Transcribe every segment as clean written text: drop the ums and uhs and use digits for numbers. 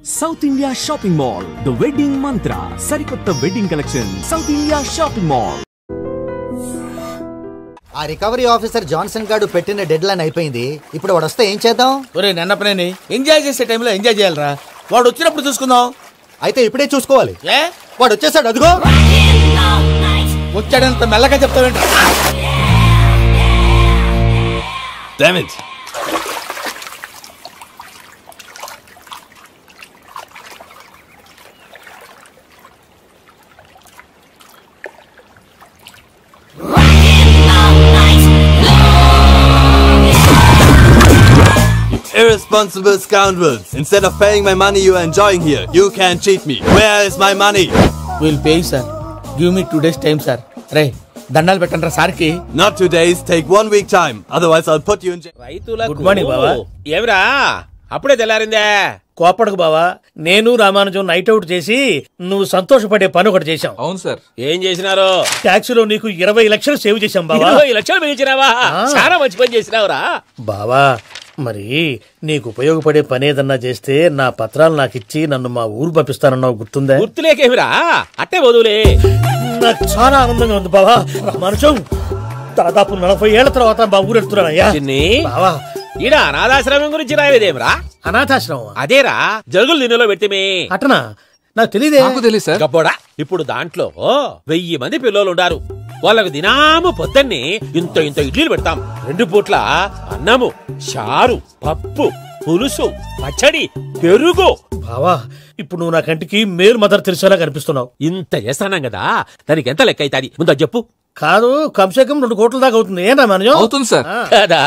South India Shopping Mall, the wedding mantra. Sarikotta wedding collection. South India Shopping Mall. ఆ recovery officer Johnson గారు పెట్టిన dead line అయిపోయింది. ఇప్పుడు వాడు వస్తే ఏం చేద్దాం? ఒరే నన్నపనేని ఎంజాయ్ చేసే టైంలో ఎంజాయ్ చేయాలరా. వాడు వచ్చినప్పుడు చూసుకుందాం. అయితే ఇప్పుడే చూసుకోవాలి. ఏ వాడు వచ్చేసాడు, అదిగో వచ్చాడంత మెల్లగా చెప్తావేంట. Damn it. Irresponsible scoundrels. Instead of paying my money you are enjoying here, you can cheat me. Where is my money? We'll pay you, sir. Give me 2 days time, sir. Ray, దండాలు పెట్టండి రా సార్కి. Not 2 days, take 1 week time. Otherwise I'll put you in jail. Good morning బావా. ఏమిరా అప్పుడే తెల్లారిందే? కోపడకు బావా, నేను Ramanujam night out చేసి నువ్వు సంతోషపడే పని ఒకటి చేశాం. అవును సార్. ఏం చేసినారు? ట్యాక్సీలో నీకు 20 లక్షలు సేవ్ చేశాం బావా. 20 లక్షలు మిగిల్చినావా? చాలా మంచి పని చేసినావురా బావా. మరి నీకు ఉపయోగపడే పని ఏదన్నా చేస్తే నా పత్రాలు నాకు ఇచ్చి నన్ను మా ఊరు పంపిస్తానన్నావు, గుర్తుందా? గుర్తులేకేమిరా, అట్టే వదులే. నాకు చాలా ఆనందంగా ఉంది బావా. రామానుజం దాదాపు 40 ఏళ్ల తర్వాత మా ఊరు ఎడుతున్నానయ్యా. బావా, ఈడ అనాథాశ్రమం గురించి రాయలేదేమిరా? అనాథాశ్రమం అదేరా, జరుగులు దీనిలో పెట్టిమే. అటనా? నాకు తెలియదే. నాకు తెలియదు సార్. గబ్బోడా, ఇప్పుడు దాంట్లో 1000 మంది పిల్లలు ఉండారు. వాళ్ళకు దినాము పొద్దున్నే ఇంత ఇంత ఇడ్లీలు పెడతాం. 2 పూట్ల అన్నము, చారు, పప్పు, పులుసు, పచ్చడి, పెరుగు. బావా, ఇప్పుడు నువ్వు నా కంటికి మేలు మదర్ తెలిసేలా కనిపిస్తున్నావు. ఇంత చేస్తానం కదా, దానికి ఎంత లెక్క అవుతుంది ముందు చెప్పు. కాదు, కంసేకం 2 కోట్ల దాకా అవుతుంది. ఏం రామానుజం? అవుతుంది సార్. కదా,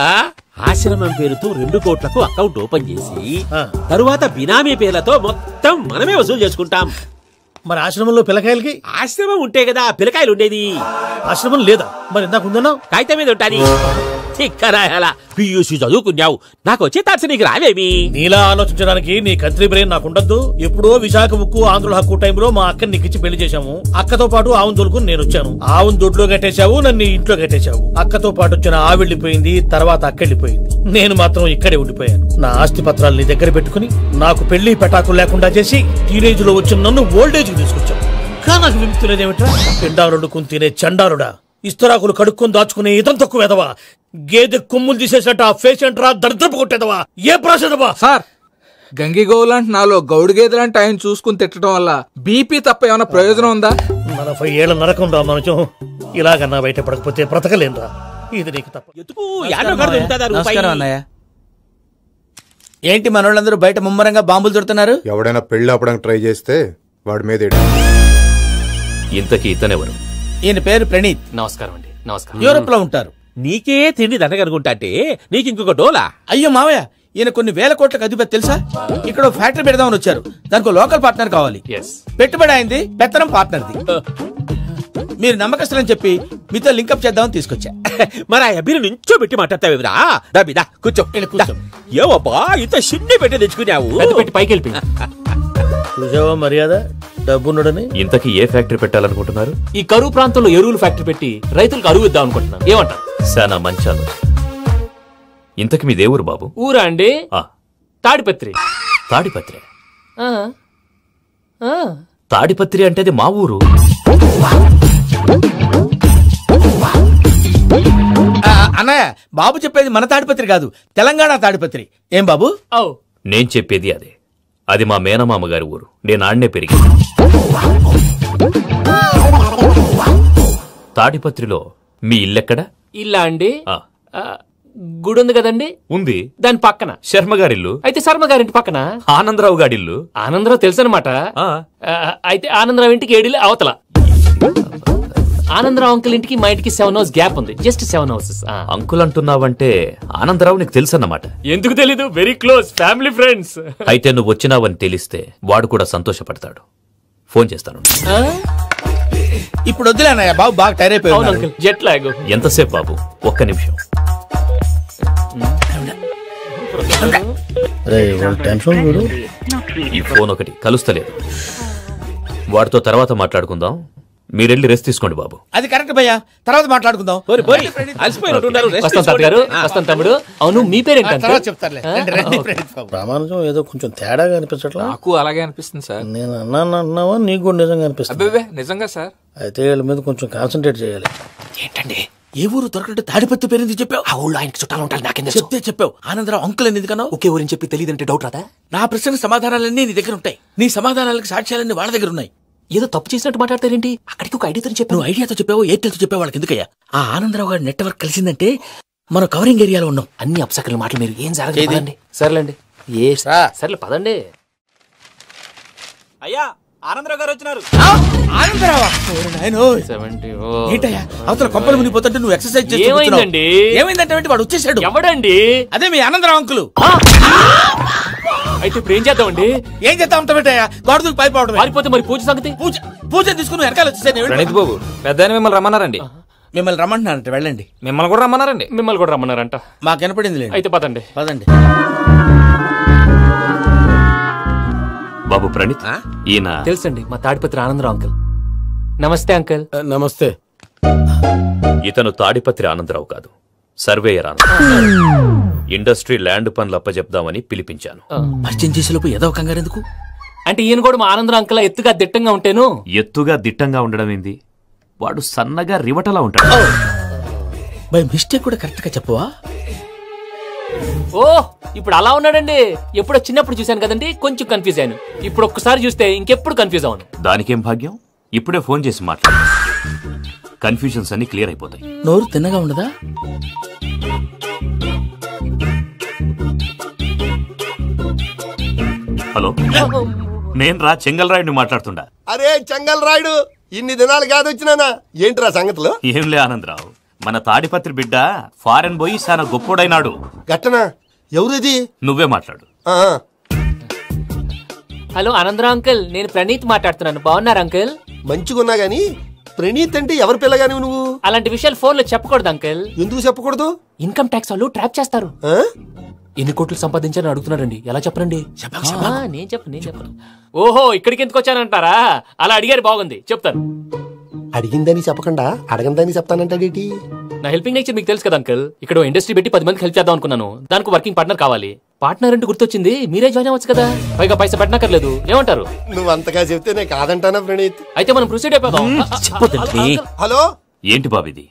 ఆశ్రమం పేరుతో 2 కోట్లకు అకౌంట్ ఓపెన్ చేసి తరువాత బినామీ పేర్లతో మొత్తం మనమే వసూలు చేసుకుంటాం. మరి ఆశ్రమంలో పిల్లకాయలకి? ఆశ్రమం ఉంటే కదా పిల్లకాయలు ఉండేది. ఆశ్రమం లేదా? మరి ఇందాక ఉందన్నావు. కాగితం మీద ఉంటాది. చిక్కరాయాలా పియూసీ చదువుకున్నావు, నాకు వచ్చే తాట్స్ నీకు రావేమి? నీలా ఆలోచించడానికి నీ కంట్రీ బ్రెయిన్ నాకు ఉండద్దు. ఎప్పుడో విశాఖ ఉక్కు ఆంధ్రుల హక్కు టైంలో మా అక్కని నీకిచ్చి పెళ్లి చేశాము. అక్కతో పాటు ఆవును దొడుకుని నేను వచ్చాను. ఆవును దొడ్లో కట్టేశావు, నన్ను ఇంట్లో కట్టేశావు. అక్కతో పాటు వచ్చిన ఆవిళ్ళిపోయింది, తర్వాత అక్కెళ్ళిపోయింది. నేను మాత్రం ఇక్కడే ఉండిపోయాను. నా ఆస్తి పత్రాలు నీ దగ్గర పెట్టుకుని నాకు పెళ్లి పెటాకులు లేకుండా చేసి టీనేజ్ లో వచ్చిన నన్ను ఓల్డేజ్ కి తీసుకొచ్చావు. కానీ నాకు విముక్తి లేదేమిట్రా? పిండారుడుకుని తినే చండారుడా, ఇస్తరాకులు కడుక్కొని దాచుకునే ఇతం తక్కువ ఎదవా, గేదె కొమ్ములు తీసేసట ఆ పేషెంట్ రా దరిద్రపు కొట్టేదవా, ఏ ప్రాసెదవా? సార్, గంగి గోవులాంటి నాలో గౌడు గేదెలాంటి ఆయన చూసుకుని తిట్టడం వల్ల బీపీ తప్ప ఏమైనా ప్రయోజనం ఉందా? 40 ఏళ్ల నరకం రా మనచం. ఇలాగన్నా బయట పడకపోతే బ్రతకలేనురా. ఇది నీకు తప్ప. నమస్కారం అన్నయ్య. ఏంటి మనోళ్ళందరూ బయట ముమ్మరంగా బాంబులు దొరుకుతున్నారు? ఎవడైనా పెళ్లి ఆపడానికి ట్రై చేస్తే వాడి మీద ఇంతకీ ఇతనెవరు? ఈయన పేరు ప్రణీత్. నమస్కారం అండి. నమస్కారం. యూరోప్ లో ఉంటారు. నీకే తిండి దండగనుకుంటా అంటే నీకు ఇంకొక డోలా? అయ్యో మావయ్య, ఈయన కొన్ని వేల కోట్లకు అధిపతి తెలుసా? ఇక్కడ ఫ్యాక్టరీ పెడదామని వచ్చారు. దానికి లోకల్ పార్ట్నర్ కావాలి. పెట్టుబడి అయింది, పెత్తనం పార్ట్నర్ది. మీరు నమ్మకస్తులని చెప్పి మీతో లింకప్ చేద్దామని తీసుకొచ్చా. మరి ఆ అబ్బిని నుంచో పెట్టి మాట్లాడతావేమిరా? దాబిదా కూర్చో. ఏవబ్బా ఇంత సిన్ని పెట్టి తెచ్చుకున్నావు? పెట్టి పైకి వెళ్ళి చూసావా మర్యాద, డబ్బున్నడని. ఇంతకీ ఏ ఫ్యాక్టరీ పెట్టాలనుకుంటున్నారు? ఈ కరువు ప్రాంతంలో ఎరువులు ఫ్యాక్టరీ పెట్టి రైతులకు అరువు ఇద్దాం అనుకుంటున్నాను. ఏమంటారు? శానా మంచి ఆలోచన. ఇంతకి మీ దేవురు బాబు? ఊరా అండి, తాడిపత్రి. తాడిపత్రి? తాడిపత్రి అంటే అది మా ఊరు. అన్నయ్య, బాబు చెప్పేది మన తాడిపత్రి కాదు, తెలంగాణ తాడిపత్రి. ఏం బాబు? నేను చెప్పేది అదే. అది మా మేనమామ గారి ఊరు. నేను ఆడనే పెరిగి. తాడిపత్రిలో మీ ఇల్లెక్కడ? ఇల్లా అండి, గుడి ఉంది కదండి. ఉంది, దాని పక్కన శర్మగారిల్లు. అయితే శర్మగారింటి పక్కన ఆనందరావు గారిల్లు. ఆనందరావు తెలుసు అనమాట. అయితే ఆనందరావు ఇంటికి 7 ఇళ్ళు అవతల. ఆనందరావు అంకుల్ ఇంటికి మా ఇంటికి 7 హౌస్ గ్యాప్ ఉంది. Just 7 houses. అంకుల్ అంటున్నావంటే ఆనందరావు నీకు తెలుసన్నమాట. ఎందుకు తెలీదు, వెరీ క్లోజ్ ఫ్యామిలీ ఫ్రెండ్స్. అయితే నువ్వు వచ్చినావని తెలిస్తే వాడు కూడా సంతోషపడతాడు. ఫోన్ చేస్తాను. ఇప్పుడు వద్దులే అన్నయ్య, బాబు బాగా టైర్ అయిపోయాడు. Jet lag. ఎంతసేపు బాబు? 1 నిమిషం. ఈ ఫోన్ ఒకటి కలుస్తలేదు. వాడితో తర్వాత మాట్లాడుకుందాం. మీరెళ్ళి రెస్ట్ తీసుకోండి బాబు. అది కరెక్ట్ భయ్యా, తర్వాత మాట్లాడుకుందాం. తమ్ముడు. అవును మీ పేరేంటి? చెప్తారులే. రామానుజం ఏదో కొంచెం తేడాగా అనిపించట్లా? నాకు అలాగే అనిపిస్తుంది సార్. నేను అన్నావా నీకు కూడా నిజంగా అనిపిస్తుంది? నిజంగా సార్. అయితే వీళ్ళ మీద కొంచెం కాన్సన్ట్రేట్ చేయాలి. ఏంటండి ఏ ఊరు దొరకట్టు తాడిపత్రి పేరు ఎందుకు చెప్పావు? ఆ ఊళ్ళో ఆయనకి చుట్టాలు ఉంటారు, నాకేం చెప్తే చెప్పావు. ఆనందరావు అంకుల్ అని ఎందుకన్నావు? ఒకే ఊరిని చెప్పి తెలియదంటే డౌట్ రాదా? నా ప్రశ్నకు సమాధానాలన్నీ నీ దగ్గర ఉంటాయి, నీ సమాధానాలకు సాక్ష్యాలన్నీ వాళ్ళ దగ్గర ఉన్నాయి. ఏదో తప్పు చేసినట్టు మాట్లాడతారేంటి? అక్కడికి ఒక ఐడియాతో చెప్పావు. నువ్వు ఐడియాతో చెప్పావు, ఎయిర్టెల్తో చెప్పావు, వాళ్ళకి ఎందుకయ్యా? ఆ ఆనందరావు గారి నెట్వర్క్ కలిసిందంటే మనం కవరింగ్ ఏరియాలో ఉన్నాం. అన్ని అప్సకల మాటలు మీరు ఏం జరగదండి. సర్లేండి, సర్లే పదండి. అయ్యా ఆనందరావు గారు వచ్చినారు. ఆనందరావా? ఏంటయ్యా అవతల కొంపలు మునిగిపోతుంటే నువ్వు ఎక్సర్సైజ్ చేస్తున్నావు? ఏమైందంటే వాడు వచ్చేసాడు. ఎవడండి? అదే మీ ఆనందరావు అంకులు. అయితే ఇప్పుడు ఏం చేద్దామండి? ఏం చేద్దాం అంటావేటయ్యా? గొడవకు పైపోవడం. పారిపోతే మరి పూజ సంగతి? పూజ తీసుకుని వెనకాల వచ్చేసాను. ప్రణీత్ బాబు పెద్ద మిమ్మల్ని రమ్మన్నారండి. మిమ్మల్ని రమ్మంటున్నారంట, వెళ్ళండి. మిమ్మల్ని కూడా రమ్మన్నారండి. మిమ్మల్ని కూడా రమ్మన్నారంట. మాకు వినపడింది. అయితే పదండి. పదండి బాబు ప్రణీత్, ఈయన తెలుసండి, మా తాడిపత్రి ఆనందరావు అంకుల్. నమస్తే అంకుల్. నమస్తే. ఇతను తాడిపత్రి ఆనందరావు కాదు, సర్వేయర్ ఆనందరావు. ఇండస్ట్రీ ల్యాండ్ పనులు అప్పచెప్దామని పిలిపించాను. పరిచయం చేసేలోపు ఏదో కంగారు ఎందుకు? అంటే ఈయన కూడా మా ఆనందరావు అంకుల్ ఎత్తుగా దిట్టంగా ఉంటాను. ఎత్తుగా దిట్టంగా ఉండడం ఏంది? వాడు సన్నగా రివటలా ఉంటాడు. బై మిస్టేక్ కూడా కరెక్ట్ గా చెప్పవా? ఓ ఇప్పుడు అలా ఉన్నాడండి. ఎప్పుడో చిన్నప్పుడు చూశాను కదండి, కొంచెం కన్ఫ్యూజ్ అయ్యాను. ఇప్పుడు ఒక్కసారి చూస్తే ఇంకెప్పుడు కన్ఫ్యూజ్ అవును. దానికేం భాగ్యం, ఇప్పుడే ఫోన్ చేసి మాట్లాడు. కన్ఫ్యూజన్స్ అన్ని క్లియర్ అయిపోతాయి. నోరు తిన్నగా ఉండదా? హలో, నేను రా చెంగల్ రాయుడిని మాట్లాడుతుండా. అరే చెంగల్ రాయుడు, ఇన్ని దినాలు కాదు వచ్చినానా? ఏంట్రా సంగతులు? ఏంలే ఆనందరావు, మన తాడిపత్రి బిడ్డ ఫారెన్ పోయి చాలా గొప్పోడైనాడు. గట్టనా? ఎవరిది? నువ్వే మాట్లాడు. హలో ఆనందరావు అంకుల్, నేను ప్రణీత్ మాట్లాడుతున్నాను. బాగున్నారు అంకుల్? మంచిగున్నా గాని ప్రణీత్ అంటే ఎవరి పిల్లగాని నువ్వు? అలాంటి విషయాలు ఫోన్ లో చెప్పకూడదు అంకుల్. ఎందుకు చెప్పకూడదు? ఇన్కమ్ ట్యాక్స్ వాళ్ళు ట్రాప్ చేస్తారు. ఎన్ని కోట్లు సంపాదించారని అడుగుతున్నారండి, ఎలా చెప్పరండి? నేను చెప్పను. ఓహో ఇక్కడికి ఎందుకు వచ్చానంటారా? అలా అడిగారు, బాగుంది, చెప్తాను. అడిగిందని చెప్పకుండా అడగందని చెప్తానంటాడేటి? నా హెల్పింగ్ నేచర్ మీకు తెలుసు కదా అంకుల్. ఇక్కడ ఇండస్ట్రీ పెట్టి 10 మందికి హెల్ప్ చేద్దాం అనుకున్నాను. దానికి వర్కింగ్ పార్ట్నర్ కావాలి. పార్ట్నర్ అంటే గుర్తొచ్చింది, మీరే జాయిన్ అవ్వచ్చు కదా. పైగా పైసా పెట్టనక్కర్లేదు. ఏమంటారు? నువ్వు అంతగా చెప్తేనే కాదంటానా ప్రణీత్? అయితే మనం ప్రొసీడ్ అయిపోదాం. హలో, ఏంటి బాబిది?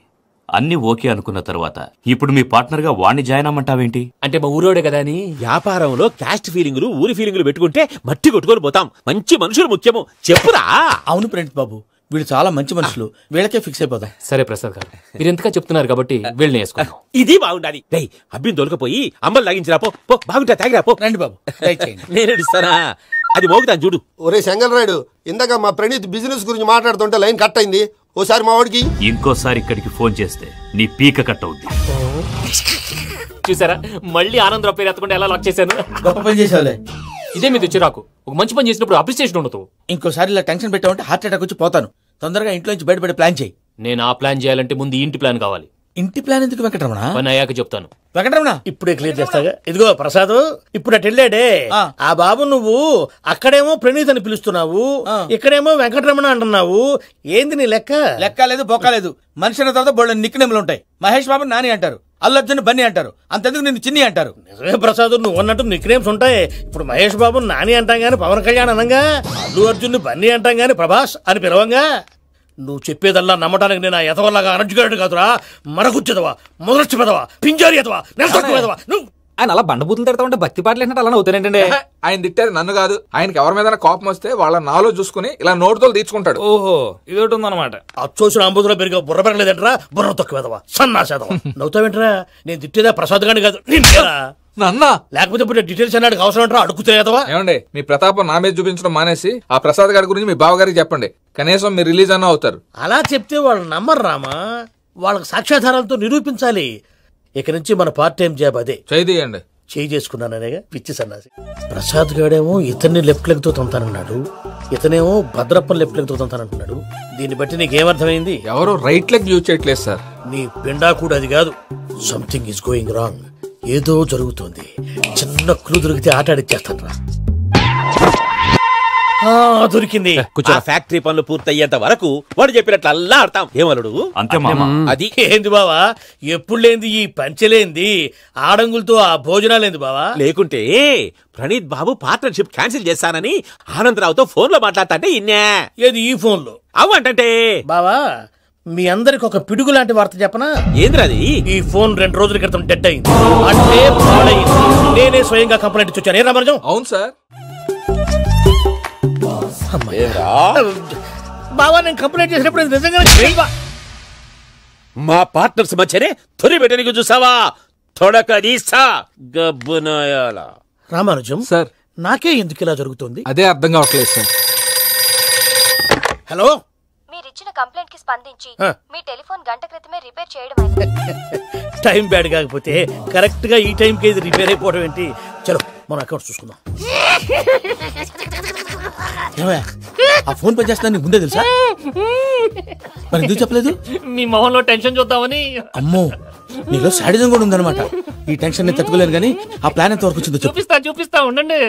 అన్ని ఓకే అనుకున్న తర్వాత ఇప్పుడు మీ పార్ట్నర్ గా వాణ్ణి జాయిన్ అమ్మంటావేంటి? అంటే మా ఊరోడే కదా అని. వ్యాపారంలో క్యాస్ట్ ఫీలింగులు, ఊరి ఫీలింగులు పెట్టుకుంటే మట్టి కొట్టుకొని పోతాం. మంచి మనుషులు ముఖ్యము, చెప్పురా. అవును ప్రణీత్ బాబు, వీళ్ళు చాలా మంచి మనుషులు, వీళ్ళకే ఫిక్స్ అయిపోదాం. సరే ప్రసాద్ గారు, మీరు ఎంతగా చెప్తున్నారు కాబట్టి వీళ్ళని వేసుకున్నాం. ఇది బాగుండాలి. అబ్బిని దొలకపోయి అమ్మలు లాగించిరా పో. బాగుంటా తాగిరా పో. రండి బాబు, నేను ఇస్తానా? అది మోగుతాను చూడు. ఒరే చెంగల్ రాయుడు, ఇందాక మా ప్రణీత్ బిజినెస్ గురించి మాట్లాడుతుంటే లైన్ కట్ అయింది. ఓసారి మా వాడికి ఇంకోసారి ఇక్కడికి ఫోన్ చేస్తే నీ పీక కట్ అవుద్ది. చూసారా, మళ్ళీ ఆనందరావు పేరు ఎత్తకుండా ఎలా లాక్ చేశాను. గొప్ప పని చేసావులే. ఇదే మీద చిరాకు. ఒక మంచి పని చేసినప్పుడు అప్రిసియేషన్ ఉండదు. ఇంకోసారి ఇలా టెన్షన్ పెట్టామంటే హార్ట్ అటాక్ వచ్చి పోతాను. తొందరగా ఇంట్లో నుంచి బయటపడే ప్లాన్ చేయి. నేను ఆ ప్లాన్ చేయాలంటే ముందు ఇంటి ప్లాన్ కావాలి. ఇంటి ప్లాన్ ఎందుకు వెంకటరమణ? పని అయ్యాక చెప్తాను. వెంకటరమణ ఇప్పుడే క్లియర్ చేస్తాగా. ఇదిగో ప్రసాద్, ఇప్పుడు అటు వెళ్ళాడే ఆ బాబు, నువ్వు అక్కడేమో ప్రణీత్ అని పిలుస్తున్నావు, ఇక్కడేమో వెంకటరమణ అంటున్నావు. ఏంది నీ లెక్క? లెక్క లేదు, బొక్క లేదు. మనిషి అన్న తర్వాత బోళ్ళ నిక్నెములు ఉంటాయి. మహేష్ బాబు నాని అంటారు, అల్లు అర్జున్ బన్నీ అంటారు, అంతెందుకు నిన్ను చిన్ని అంటారు. నిజమే ప్రసాద్, నువ్వు అన్నట్టు నిక్నేమ్స్ ఉంటాయి. ఇప్పుడు మహేష్ బాబు నాని అంటాం గాని పవన్ కళ్యాణ్ అనంగా, అల్లు అర్జున్ బన్నీ అంటాం గాని ప్రభాస్ అని పిలవంగా. నువ్వు చెప్పేదల్లా నమ్మటానికి నేను ఎతవల్లాగా అనర్జుగాడు కాదురా. మరగుచ్చదవా, మొదలచ్చి పెదవా, పింజారి ఎదవా, నెలసొక్కుదవా. నువ్వు ఆయన అలా బండబూతులు తిడతా ఉంటే భక్తి పాటలు ఏంటంటే అలా అవుతానంటే. ఆయన తిట్టేది నన్ను కాదు, ఆయనకి ఎవరి మీద కోపం వస్తే వాళ్ళ నాలో చూసుకుని ఇలా నోటుతో తీర్చుకుంటాడు. ఓహో ఇదొకటి ఉందన్నమాట. అచ్చోసిన అంబుదులో పెరిగా బుర్ర పెరగలేదంటరా, బుర్ర తొక్కువేదవా, సన్నాసేదవా. నవ్వుతావేంట్రా? నేను తిట్టేదా ప్రసాద్ గాని కాదు, నన్నా. లేకపోతే ఇప్పుడు డీటెయిల్స్ అన్నాడు అవసరం అంటారా? అడుగుతాయేదవా? ఏమండి, మీ ప్రతాపం నా మీద చూపించడం మానేసి ఆ ప్రసాద్ గారి గురించి మీ బావగారికి చెప్పండి. కనీసం మీరు రిలీజ్ అన్న అవుతారు. అలా చెప్తే వాళ్ళు నమ్మరు రామా. వాళ్ళకి సాక్ష్యాధారాలతో నిరూపించాలి. ఇక నుంచి మన పార్ట్ టైం జాబ్ అదే. చేయండి. చేయి చేసుకున్నాననేగా పిచ్చి సన్నాసి. ప్రసాద్ గాడేమో ఇతన్ని లెఫ్ట్ లెగ్ తో తంతానన్నాడు, ఇతనేమో భద్రప్పని లెఫ్ట్ లెగ్ తో తంతానంటున్నాడు. దీన్ని బట్టి నీకేమర్థమైంది? ఎవరు రైట్ లెగ్ యూజ్ చేయట్లేదు సార్. నీ పిండా కూడా అది కాదు. Something is going wrong. ఏదో జరుగుతోంది. చిన్న క్లూ దొరికితే ఆట ఆడిచ్చేస్తాను రా. దొరికింది. ఆ ఫ్యాక్టరీ పనులు పూర్తయ్యేంత వరకు వాడు చెప్పినట్లు అల్లా ఆడతాం. ఏమలుడు అంతే మామ. అది ఏంది బావా ఎప్పుడు లేంది ఈ పంచలేంది ఆడంగులతో ఆ భోజనాలేంది బావా? లేకుంటే ప్రణీత్ బాబు పార్ట్నర్షిప్ క్యాన్సిల్ చేస్తానని ఆనందరావుతో ఫోన్ లో మాట్లాడతాంటే ఇన్నే. ఏది ఈ ఫోన్ లో? అవ్వంటే బావా మీ అందరికి ఒక పిడుగు లాంటి వార్త చెప్పనా? ఏంద్రది? ఈ ఫోన్ 2 రోజుల క్రితం డెడ్ అయింది. అంటే పాడైంది. నేనే స్వయంగా కంప్లైంట్ ఇచ్చాను. ఏ రామరాజం? అవును సార్. బావా నేను కంప్లైంట్ చేసినప్పుడు ఇది నిజంగా మా పార్ట్నర్స్ మధ్యనే తొలి పెట్టడానికి చూసావా? తొడక నీసా గబ్బునాయాల. రామానుజం సార్ నాకే ఎందుకు ఇలా జరుగుతుంది? అదే అర్థం కావట్లేదు సార్. హలో, మీరిచ్చిన కంప్లైంట్ కి స్పందించి మీ టెలిఫోన్ గంట క్రితమే రిపేర్ చేయడం అయింది. టైం బ్యాడ్ కాకపోతే కరెక్ట్ గా ఈ టైం కి ఇది రిపేర్ అయిపోవడం ఏంటి? చలో మన అకౌంట్ చూసుకుందాం. ఆ ఫోన్ పని చేస్తా నీకు ముందే తెలుసా? మరి ఎందుకు చెప్పలేదు? మీ మొహంలో టెన్షన్ చూద్దామని. అమ్మో నీలో సాడిజం కూడా ఉందన్నమాట. ఈ టెన్షన్ నేను తట్టుకోలేను కానీ ఆ ప్లాన్ ఎంత వరకు వచ్చిందో చూపిస్తా ఉండండి.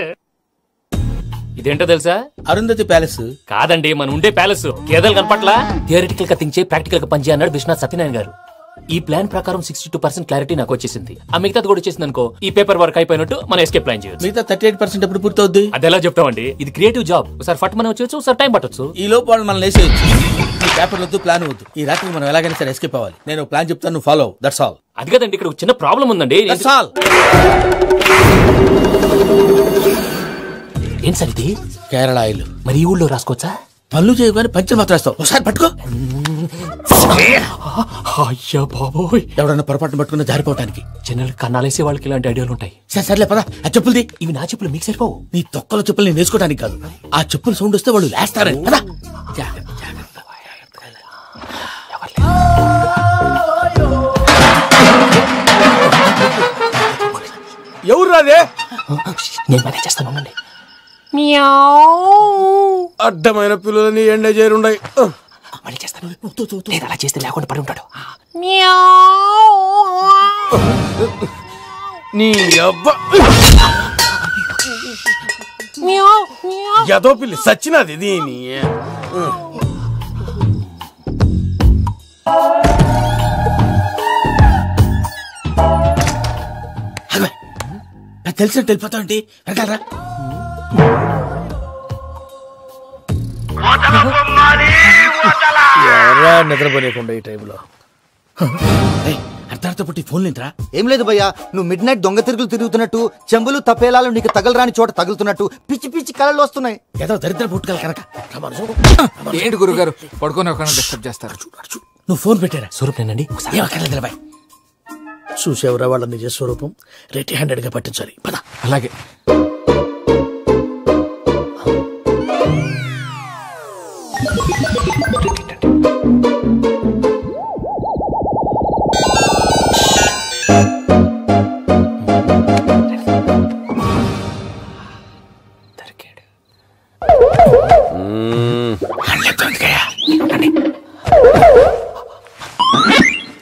ఇదేంటో తెలుసా? అరుంధతి ప్యాలెస్ కాదండి, మన ఉండే ప్యాలెస్. గేదెలు కనపట్లా? థియరిటికల్ గా థింక్ చేయి, ప్రాక్టికల్ గా పనిచేయ అన్నాడు విశ్వనాథ్ సత్యనారాయణ గారు. ఈ ప్లాన్ ప్రకారం 62% క్లారిటీ నాకు వచ్చేసింది. ఆ మిగతాది కూడా వచ్చేసింది అనుకో, ఈ పేపర్ వర్క్ అయిపోయినట్టు మనం ఎస్కేప్ ప్లాన్ చేయొచ్చు. మిగతా 38% ఎప్పుడు పూర్తవుద్ది? అది ఎలా చెప్తామండి? ఇది క్రియేటివ్ జాబ్. ఒకసారి ఫట్ మనం వచ్చేయచ్చు, ఒకసారి టైం పట్టొచ్చు. ఈ లోపు వాళ్ళు మనం లేసేయచ్చు. ఈ పేపర్ వద్దు, ప్లాన్ వద్దు. ఈ రాత్రికి మనం ఎలాగైనా సరే ఎస్కేప్ అవ్వాలి. నేను ప్లాన్ చెప్తాను, నువ్వు ఫాలో. That's all. అది కదండి, ఇక్కడ చిన్న ప్రాబ్లం ఉందండి. That's all. ఏం సార్ ఇది? కేరళ ఆయిల్. మరి ఈ ఊళ్ళో రాసుకోవచ్చా? పనులు చేయగానే పంచర్ మాత్రం వేస్తావు. ఒకసారి పట్టుకో. అయ్యా బాబోయ్, ఎవడన్నా పొరపాటున పట్టుకున్న జారిపోవటానికి. జనరల్ కన్నాలేసే వాళ్ళకి ఇలాంటి ఐడియాలు ఉంటాయి. సర్లే పదా. ఆ చెప్పులది. ఇవి నా చెప్పులు, మీకు సరిపోవు. నీ తొక్కల చెప్పులు నేను వేసుకోవడానికి కాదు, ఆ చెప్పులు సౌండ్ వస్తే వాళ్ళు లేస్తారని. పదా. ఎవరు రాదే? నేను మేనేజ్ చేస్తాను, ఉండండి. అడ్డమైన పిల్లలని ఎండ చేరుండయి. మళ్ళీ చేస్తాను. నేను అలా చేస్తే లేకుండా పడి ఉంటాడు. నీ అబ్బా ఎదో పిల్లి సచ్చినది దీని. తెలిసినట్టు వెళ్ళిపోతావంటి. వెళ్తారా? ఎవరా నిద్రపోలేకుండా ఈ టైంలో? అర్ధార్థ పుట్టి ఫోన్ లేంట్రా? ఏం లేదు భయ్యా, నువ్వు మిడ్ నైట్ దొంగ తిరుగులు తిరుగుతున్నట్టు, చెంబులు తప్పేలాలు నీకు తగలరాని చోట తగులుతున్నట్టు పిచ్చి పిచ్చి కళలు వస్తున్నాయి. ఏదో దరిద్ర పుట్టుకల కనుక. ఏంటి గురుగారు పడుకొని ఒక డిస్టర్బ్ చేస్తారు? నువ్వు ఫోన్ పెట్టారా? స్వరూప్ నేనండి. ఏమక్కర్లేదు. చూసేవరా వాళ్ళ నిజ స్వరూపం. రెట్టి హ్యాండెడ్ గా పట్టించాలి. పద. అలాగే.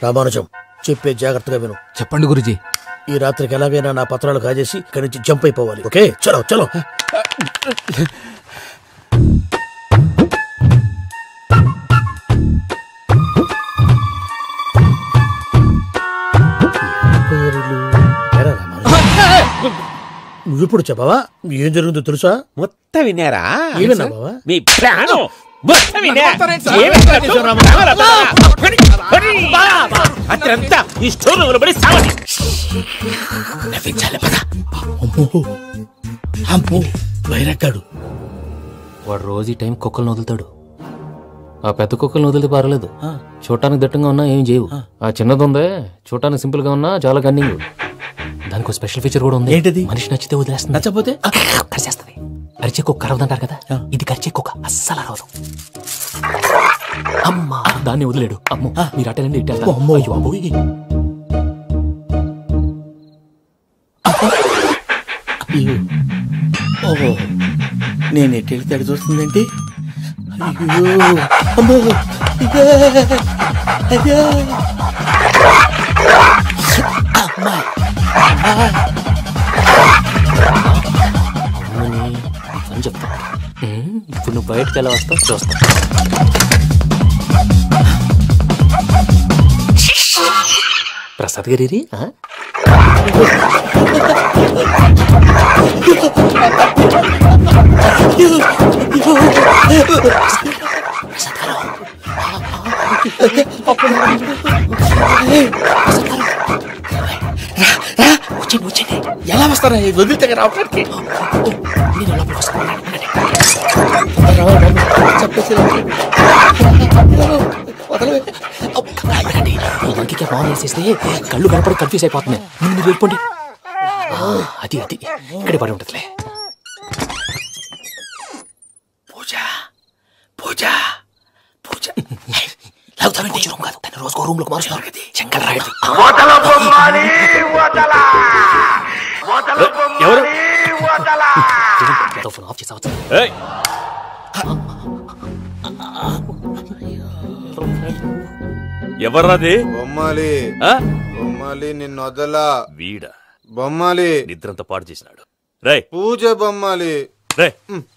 రామానుజం చెప్పే జాగ్రత్తగా విను. చెప్పండి గురుజీ. ఈ రాత్రికి ఎలాగైనా నా పత్రాలు కాజేసి ఇక్కడి నుంచి జంప్ అయిపోవాలి. ఓకే, చలో చలో. నువ్విప్పుడు చెప్పవా ఏం జరుగుతుందో తెలుసా? మొత్తం విన్నారా? ఏమన్నా బావా? మీ ప్రాణం అత్రంతా ఈ స్టోర్ రూమ్ లో పడి సావండి. నవ్వించాలి. పద. అమ్మో వైరక్కాడు. వాడు రోజు ఈ టైం కుక్కలను వదులుతాడు. ఆ పెద్ద కుక్కలను వదిలితే పర్లేదు, చూడటానికి దట్టంగా ఉన్నా ఏం చేయవు. ఆ చిన్నది ఉందే, చూడటానికి సింపుల్ గా ఉన్నా చాలా గన్నింగ్. దానికి స్పెషల్ ఫీచర్ కూడా ఉంది. ఏంటది? మనిషి నచ్చితే వదిలేస్తుంది, నచ్చపోతే కరిచేస్తుంది. అరిచే కుక్క అరవదంటారు కదా, ఇది కరిచే కుక్క అస్సలు అరవదు. అమ్మా దాన్ని వదిలేడు. అమ్మో మీరు అటెండి ఇట్టే. ఓహో నేను ఎటు వెళ్తే అడు చూస్తుందేంటి? అని చెప్తా. ఇప్పుడు నువ్వు బయటకు ఎలా వస్తావు చూస్తా. ప్రసాద్ గారి వచ్చండి. ఎలా వస్తారా వదిలితే రావడానికి? మంకికి ఫోన్ వేసేస్తే కళ్ళు కనపడి కన్ఫ్యూజ్ అయిపోతున్నాయి. మీరు వెళ్ళిపోండి. అది అది ఇక్కడే పడి ఉంటుందిలే. పూజ పూజ పూజ రూమ్ కాదు, తను రోజుకో రూమ్ లోకి మారుస్తున్నారు కదా. శంకర్ రాయుడు ఎవరు ఫోన్ ఆఫ్ చేసావచ్చు. ఎవర్రాది? బొమ్మాలి బొమ్మాలి నిన్ను వదలా. వీడా బొమ్మాలి నిద్రంతా పాడు చేసినాడు. రే పూజ బొమ్మాలి. రే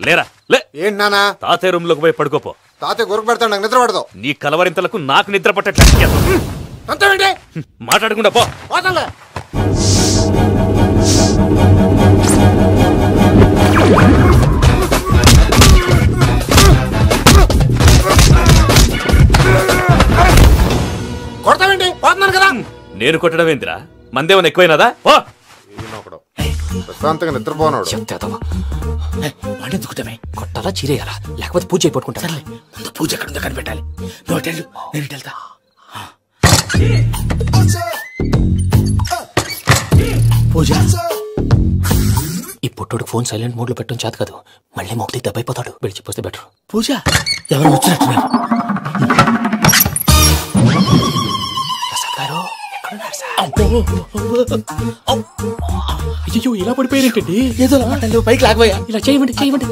లేరా లే. ఏంటి నానా? తాతయ్య రూమ్ లోకి పోయి పడుకోపో. తాతయ్య గురకు పెడతాడు, నాకు నిద్ర పడతావు. నీ కలవరింతలకు నాకు నిద్ర పట్టట్లేదు. మాట్లాడకుండా పో. కొడతావేంటి? పోతున్నాను కదా. నేను కొట్టడం ఏందిరా? మందేమన్నా ఎక్కువైనదా? ప్రశాంతంగా నిద్రపోనాడు. ఎందుకుంటామే? కొట్టాలా చీరేయాలా లేకపోతే పూజ అయిపోట్టుకుంటా. ముందు పూజ ఎక్కడ ఉందో కనిపెట్టాలి. నువ్వు వెళ్ళు, నేను ఇటు వెళ్తా. పూజ ఈ పుట్టోడు ఫోన్ సైలెంట్ మోడ్ లో పెట్టడం చేత కాదు. మళ్ళీ మొక్కటి దెబ్బైపోతాడు. వెళ్ళి చెప్పొస్తే బెటర్. పూజ ఎవరు వచ్చినట్టున్నారు? ప్రసాద్ గారు ఎక్కడున్నారు సార్? అయ్యో ఇలా పడిపోయారేంటండి? ఏదో పైకి లాగబోయా. ఇలా చేయమండి చేయమండి.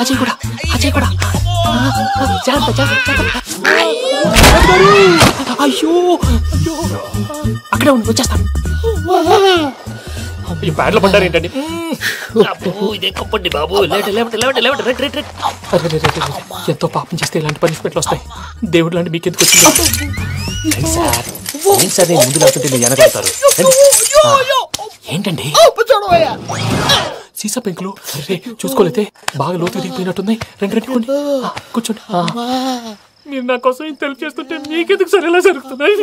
అజయ్ కూడా అజయ్ కూడా అయ్యో అయ్యో అక్కడే ఉండి వచ్చేస్తాను. ఈ బ్యాడ్లో పడ్డారు ఏంటండి? ఎంతో పాపం చేస్తే ఇలాంటి పనిష్మెంట్లు వస్తాయి. దేవుడు లాంటి మీకు ఎందుకు వచ్చింది సార్? నేను ముందు లేకుంటే మీరు వెనకాడతారు. ఏంటండి సీసా పెంకులు చూసుకోలేతే బాగా లోతు దిగిపోయినట్టున్నాయి. రెండు కూర్చోండి. మీరు నా కోసం ఇంత హెల్ప్ చేస్తుంటే మీకెందుకు సరే ఎలా జరుగుతున్నాయి?